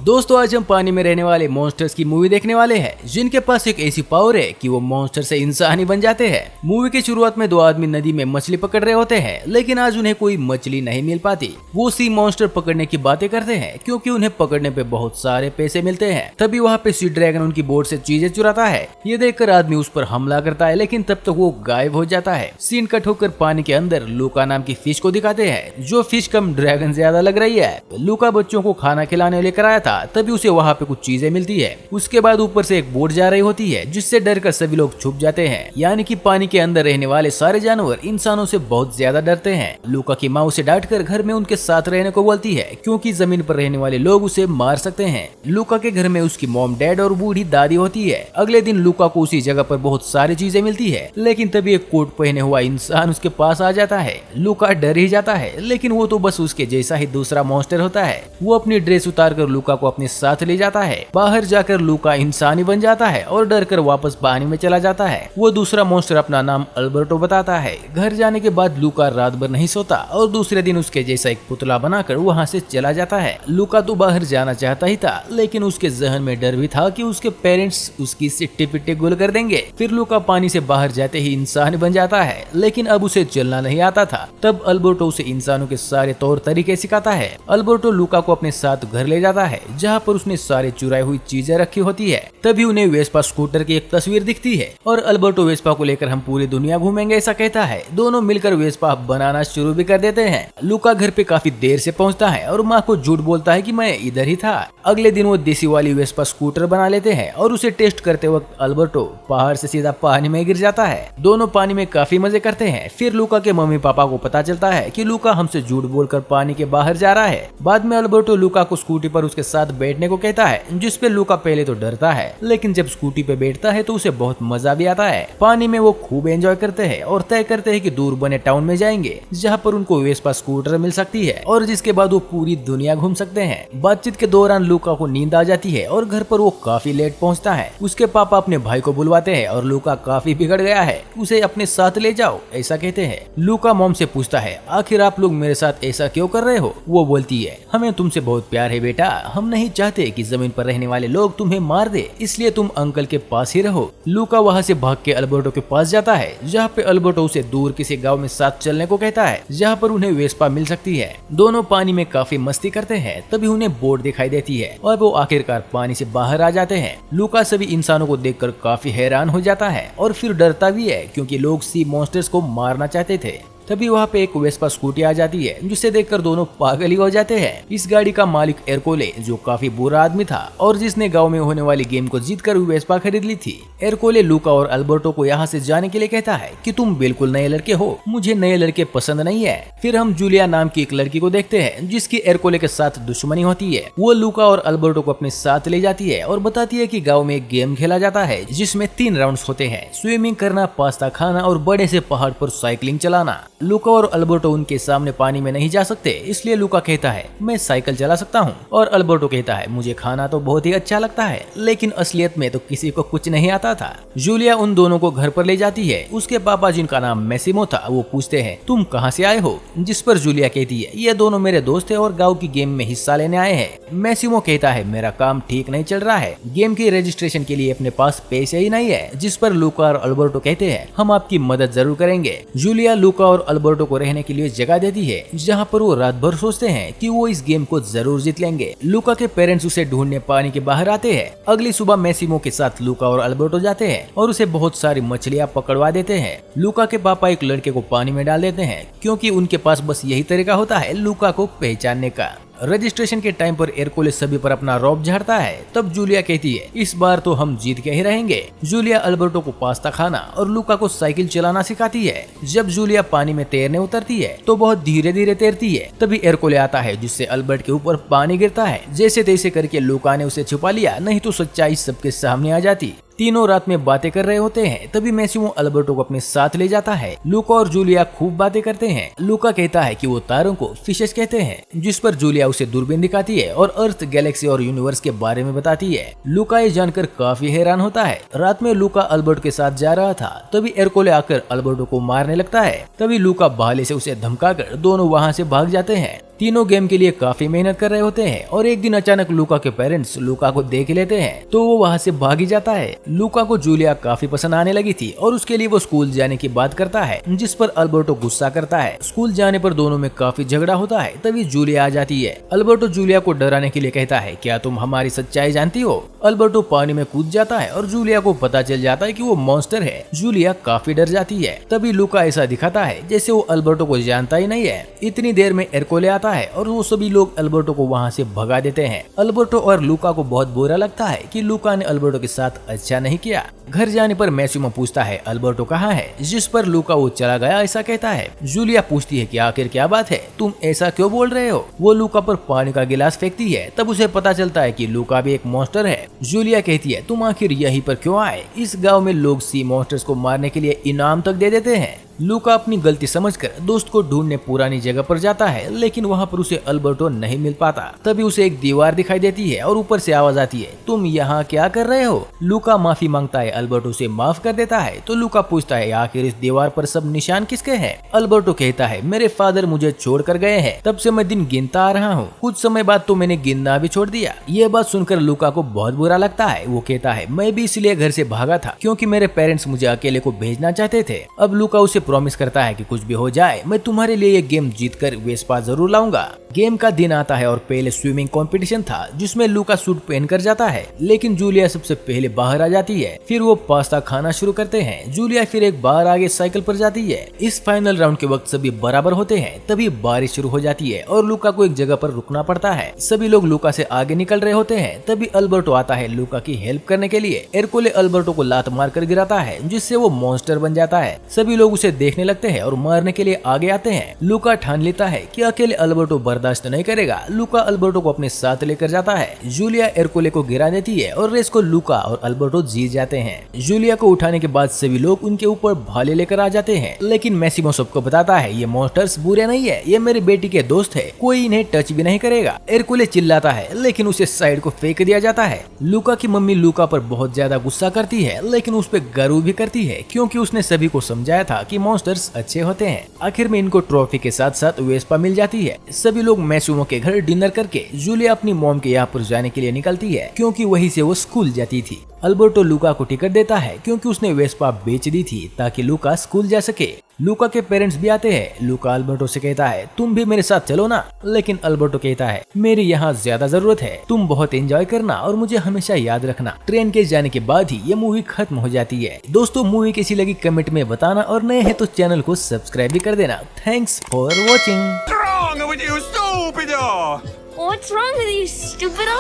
दोस्तों आज हम पानी में रहने वाले मॉन्स्टर्स की मूवी देखने वाले हैं जिनके पास एक ऐसी पावर है कि वो मॉन्स्टर से इंसान ही बन जाते हैं। मूवी की शुरुआत में दो आदमी नदी में मछली पकड़ रहे होते हैं, लेकिन आज उन्हें कोई मछली नहीं मिल पाती। वो सी मॉन्स्टर पकड़ने की बातें करते हैं क्योंकि उन्हें पकड़ने पे बहुत सारे पैसे मिलते हैं। तभी वहाँ पे सी ड्रैगन उनकी बोट से चीजें चुराता है। ये देखकर आदमी उस पर हमला करता है, लेकिन तब तक वो गायब हो जाता है। सीन कट होकर पानी के अंदर लूका नाम की फिश को दिखाते हैं, जो फिश कम ड्रैगन ज्यादा लग रही है। लूका बच्चों को खाना खिलाने लेकर आया था, तभी उसे वहाँ पे कुछ चीजें मिलती है। उसके बाद ऊपर से एक बोट जा रही होती है, जिससे डर कर सभी लोग छुप जाते हैं। यानी कि पानी के अंदर रहने वाले सारे जानवर इंसानों से बहुत ज्यादा डरते हैं। लूका की माँ उसे डांटकर घर में उनके साथ रहने को बोलती है, क्योंकि जमीन पर रहने वाले लोग उसे मार सकते हैं। लूका के घर में उसकी मॉम, डैड और बूढ़ी दादी होती है। अगले दिन लूका को उसी जगह पर बहुत सारी चीजें मिलती है, लेकिन तभी एक कोट पहने हुआ इंसान उसके पास आ जाता है। लूका डर ही जाता है, लेकिन वो तो बस उसके जैसा ही दूसरा मॉन्स्टर होता है। वो अपनी ड्रेस उतार कर लूका को अपने साथ ले जाता है। बाहर जाकर लूका इंसानी बन जाता है और डर कर वापस पानी में चला जाता है। वो दूसरा मॉन्स्टर अपना नाम अल्बर्टो बताता है। घर जाने के बाद लूका रात भर नहीं सोता और दूसरे दिन उसके जैसा एक पुतला बनाकर वहाँ से चला जाता है। लूका तो बाहर जाना चाहता ही था, लेकिन उसके जहन में डर भी था कि उसके पेरेंट्स उसकी सिट्टी पिट्टी गुल कर देंगे। फिर लूका पानी से बाहर जाते ही इंसान बन जाता है, लेकिन अब उसे चलना नहीं आता था। तब अल्बर्टो उसे इंसानों के सारे तौर तरीके सिखाता है। अल्बर्टो लूका को अपने साथ घर ले जाता है, जहाँ पर उसने सारी चुराई हुई चीजें रखी होती है। तभी उन्हें वेस्पा स्कूटर की एक तस्वीर दिखती है और अल्बर्टो वेस्पा को लेकर हम पूरी दुनिया घूमेंगे ऐसा कहता है। दोनों मिलकर वेस्पा बनाना शुरू भी कर देते हैं। लूका घर पे काफी देर से पहुंचता है और माँ को झूठ बोलता है कि मैं इधर ही था। अगले दिन वो देसी वाली वेस्पा स्कूटर बना लेते हैं और उसे टेस्ट करते वक्त अल्बर्टो पहाड़ से सीधा पानी में गिर जाता है। दोनों पानी में काफी मजे करते हैं। फिर लूका के मम्मी पापा को पता चलता है कि लूका हमसे झूठ बोलकर पानी के बाहर जा रहा है। बाद में अल्बर्टो लूका को स्कूटी पर उसके साथ बैठने को कहता है, जिसपे लूका पहले तो डरता है, लेकिन जब स्कूटी पे बैठता है तो उसे बहुत मजा भी आता है। पानी में वो खूब एंजॉय करते हैं और तय करते हैं कि दूर बने टाउन में जाएंगे, जहाँ पर उनको वेस्पा स्कूटर मिल सकती है और जिसके बाद वो पूरी दुनिया घूम सकते हैं। बातचीत के दौरान लूका को नींद आ जाती है और घर पर वो काफी लेट पहुँचता है। उसके पापा अपने भाई को बुलवाते हैं और लूका काफी बिगड़ गया है, उसे अपने साथ ले जाओ ऐसा कहते हैं। लूका मॉम से पूछता है, आखिर आप लोग मेरे साथ ऐसा क्यों कर रहे हो? वो बोलती है, हमें तुमसे बहुत प्यार है बेटा, हम नहीं चाहते कि जमीन पर रहने वाले लोग तुम्हें मार दे, इसलिए तुम अंकल के पास ही रहो। लूका वहाँ से भाग के अल्बर्टो के पास जाता है, जहाँ पे अल्बर्टो उसे दूर किसी गांव में साथ चलने को कहता है, जहाँ पर उन्हें वेस्पा मिल सकती है। दोनों पानी में काफी मस्ती करते हैं। तभी उन्हें बोट दिखाई देती है और वो आखिरकार पानी से बाहर आ जाते हैं। लूका सभी इंसानों को देखकर काफी हैरान हो जाता है और फिर डरता भी है, क्योंकि लोग सी मॉन्स्टर्स को मारना चाहते थे। तभी वहाँ पे एक वेस्पा स्कूटी आ जाती है, जिसे देखकर दोनों पागल ही हो जाते हैं। इस गाड़ी का मालिक एरकोले, जो काफी बुरा आदमी था और जिसने गांव में होने वाली गेम को जीतकर वेस्पा खरीद ली थी। एरकोले लूका और अल्बर्टो को यहाँ से जाने के लिए कहता है कि तुम बिल्कुल नए लड़के हो, मुझे नए लड़के पसंद नहीं है। फिर हम जूलिया नाम की एक लड़की को देखते हैं, जिसकी एरकोले के साथ दुश्मनी होती है। वो लूका और अल्बर्टो को अपने साथ ले जाती है और बताती है कि गाँव में एक गेम खेला जाता है, जिसमें 3 राउंड होते हैं, स्विमिंग करना, पास्ता खाना और बड़े से पहाड़ पर साइकिलिंग चलाना। लूका और अल्बर्टो उनके सामने पानी में नहीं जा सकते, इसलिए लूका कहता है, मैं साइकिल चला सकता हूँ, और अल्बर्टो कहता है, मुझे खाना तो बहुत ही अच्छा लगता है, लेकिन असलियत में तो किसी को कुछ नहीं आता था। जूलिया उन दोनों को घर पर ले जाती है। उसके पापा, जिनका नाम मैसिमो था, वो पूछते हैं, तुम कहाँ से आए हो? जिस पर जूलिया कहती है, ये दोनों मेरे दोस्त है और गाँव की गेम में हिस्सा लेने आए हैं। मैसिमो कहता है, मेरा काम ठीक नहीं चल रहा है, गेम की रजिस्ट्रेशन के लिए अपने पास पैसे ही नहीं है। जिस पर लूका और अल्बर्टो कहते हैं, हम आपकी मदद जरूर करेंगे। जूलिया लूका और अल्बर्टो को रहने के लिए जगह देती है, जहाँ पर वो रात भर सोचते हैं कि वो इस गेम को जरूर जीत लेंगे। लूका के पेरेंट्स उसे ढूंढने पानी के बाहर आते हैं। अगली सुबह मैसिमो के साथ लूका और अल्बर्टो जाते हैं और उसे बहुत सारी मछलियाँ पकड़वा देते हैं। लूका के पापा एक लड़के को पानी में डाल देते हैं, क्योंकि उनके पास बस यही तरीका होता है लूका को पहचानने का। रजिस्ट्रेशन के टाइम पर एरकोले सभी पर अपना रौब झाड़ता है। तब जूलिया कहती है, इस बार तो हम जीत के ही रहेंगे। जूलिया अल्बर्टो को पास्ता खाना और लूका को साइकिल चलाना सिखाती है। जब जूलिया पानी में तैरने उतरती है तो बहुत धीरे धीरे तैरती है। तभी एरकोले आता है, जिससे अल्बर्ट के ऊपर पानी गिरता है। जैसे तैसे करके लूका ने उसे छुपा लिया, नहीं तो सच्चाई सबके सामने आ जाती। तीनों रात में बातें कर रहे होते हैं। तभी मैसिमो अल्बर्टो को अपने साथ ले जाता है। लूका और जूलिया खूब बातें करते हैं। लूका कहता है कि वो तारों को फिशेस कहते हैं, जिस पर जूलिया उसे दूरबीन दिखाती है और अर्थ, गैलेक्सी और यूनिवर्स के बारे में बताती है। लूका ये जानकर काफी हैरान होता है। रात में लूका अल्बर्टो के साथ जा रहा था, तभी एरकोले आकर अल्बर्टो को मारने लगता है। तभी लूका भाले से उसे धमकाकर दोनों वहाँ से भाग जाते हैं। तीनों गेम के लिए काफी मेहनत कर रहे होते हैं और एक दिन अचानक लूका के पेरेंट्स लूका को देख लेते हैं तो वो वहाँ से भाग ही जाता है। लूका को जूलिया काफी पसंद आने लगी थी और उसके लिए वो स्कूल जाने की बात करता है, जिस पर अल्बर्टो गुस्सा करता है। स्कूल जाने पर दोनों में काफी झगड़ा होता है। तभी जूलिया आ जाती है। अल्बर्टो जूलिया को डराने के लिए कहता है, क्या तुम हमारी सच्चाई जानती हो? अल्बर्टो पानी में कूद जाता है और जूलिया को पता चल जाता है कि वो मॉन्स्टर है। जूलिया काफी डर जाती है। तभी लूका ऐसा दिखाता है जैसे वो अल्बर्टो को जानता ही नहीं है। इतनी देर में एरकोले आता है और वो सभी लोग अल्बर्टो को वहाँ से भगा देते हैं। अल्बर्टो और लूका को बहुत बुरा लगता है कि लूका ने अल्बर्टो के साथ अच्छा नहीं किया। घर जाने पर मैसिमो पूछता है अल्बर्टो कहाँ है, जिस पर लूका वो चला गया ऐसा कहता है। जूलिया पूछती है कि आखिर क्या बात है, तुम ऐसा क्यों बोल रहे हो? वो लूका पर पानी का गिलास फेंकती है। तब उसे पता चलता है कि लूका भी एक मॉन्स्टर है। जूलिया कहती है, तुम आखिर यहीं पर क्यों आए? इस गाँव में लोग सी मॉन्स्टर्स को मारने के लिए इनाम तक दे देते हैं। लूका अपनी गलती समझकर दोस्त को ढूंढने पुरानी जगह पर जाता है, लेकिन वहाँ पर उसे अल्बर्टो नहीं मिल पाता। तभी उसे एक दीवार दिखाई देती है और ऊपर से आवाज आती है, तुम यहाँ क्या कर रहे हो? लूका माफी मांगता है, अल्बर्टो उसे माफ कर देता है। तो लूका पूछता है, आखिर इस दीवार पर सब निशान किसके हैं? अल्बर्टो कहता है, मेरे फादर मुझे छोड़ कर गए हैं, तब से मैं दिन गिनता आ रहा हूँ। कुछ समय बाद तो मैंने गिनना भी छोड़ दिया। ये बात सुनकर लूका को बहुत बुरा लगता है। वो कहता है, मैं भी इसलिए घर से भागा था क्योंकि मेरे पेरेंट्स मुझे अकेले को भेजना चाहते थे। अब लूका उसे प्रॉमिस करता है कि कुछ भी हो जाए मैं तुम्हारे लिए ये गेम जीतकर वेस्पा जरूर लाऊंगा। गेम का दिन आता है और पहले स्विमिंग कंपटीशन था जिसमें लूका सूट पहनकर जाता है, लेकिन जूलिया सबसे पहले बाहर आ जाती है। फिर वो पास्ता खाना शुरू करते हैं। जूलिया फिर एक बार आगे साइकिल पर जाती है। इस फाइनल राउंड के वक्त सभी बराबर होते हैं। तभी बारिश शुरू हो जाती है और लूका को एक जगह पर रुकना पड़ता है। सभी लोग लूका से आगे निकल रहे होते हैं। तभी अल्बर्टो आता है लूका की हेल्प करने के लिए। एरकोले अल्बर्टो को लात मारकर गिराता है, जिससे वो मॉन्स्टर बन जाता है। सभी लोग उसे देखने लगते हैं और मारने के लिए आगे आते हैं। लूका ठान लेता है कि अकेले अल्बर्टो बर्दाश्त नहीं करेगा। लूका अल्बर्टो को अपने साथ लेकर जाता है। जूलिया एरकोले को गिरा देती है और रेस को लूका और अल्बर्टो जीत जाते हैं। जूलिया को उठाने के बाद सभी लोग उनके ऊपर भाले लेकर आ जाते हैं, लेकिन मैसिमो सबको बताता है ये मॉन्स्टर्स बुरे नहीं है, ये मेरी बेटी के दोस्त है, कोई इन्हें टच भी नहीं करेगा। एरकोले चिल्लाता है, लेकिन उसे साइड को फेंक दिया जाता है। लूका की मम्मी लूका पर बहुत ज्यादा गुस्सा करती है, लेकिन उस पर गर्व भी करती है क्योंकि उसने सभी को समझाया था कि मॉन्स्टर्स अच्छे होते हैं। आखिर में इनको ट्रॉफी के साथ साथ वेस्पा मिल जाती है। सभी लोग मैसिमो के घर डिनर करके जूलिया अपनी मॉम के यहाँ पर जाने के लिए निकलती है क्योंकि वहीं से वो स्कूल जाती थी। अल्बर्टो लूका को टिकट देता है क्योंकि उसने वेस्पा बेच दी थी ताकि लूका स्कूल जा सके। लूका के पेरेंट्स भी आते हैं। लूका अल्बर्टो से कहता है, तुम भी मेरे साथ चलो ना, लेकिन अल्बर्टो कहता है, मेरी यहाँ ज्यादा जरूरत है, तुम बहुत एंजॉय करना और मुझे हमेशा याद रखना। ट्रेन के जाने के बाद ही ये मूवी खत्म हो जाती है। दोस्तों मूवी कैसी लगी कमेंट में बताना और नए हैं तो चैनल को सब्सक्राइब भी कर देना। Thanks for watching. What's wrong with you, stupido? What's wrong with you, stupido?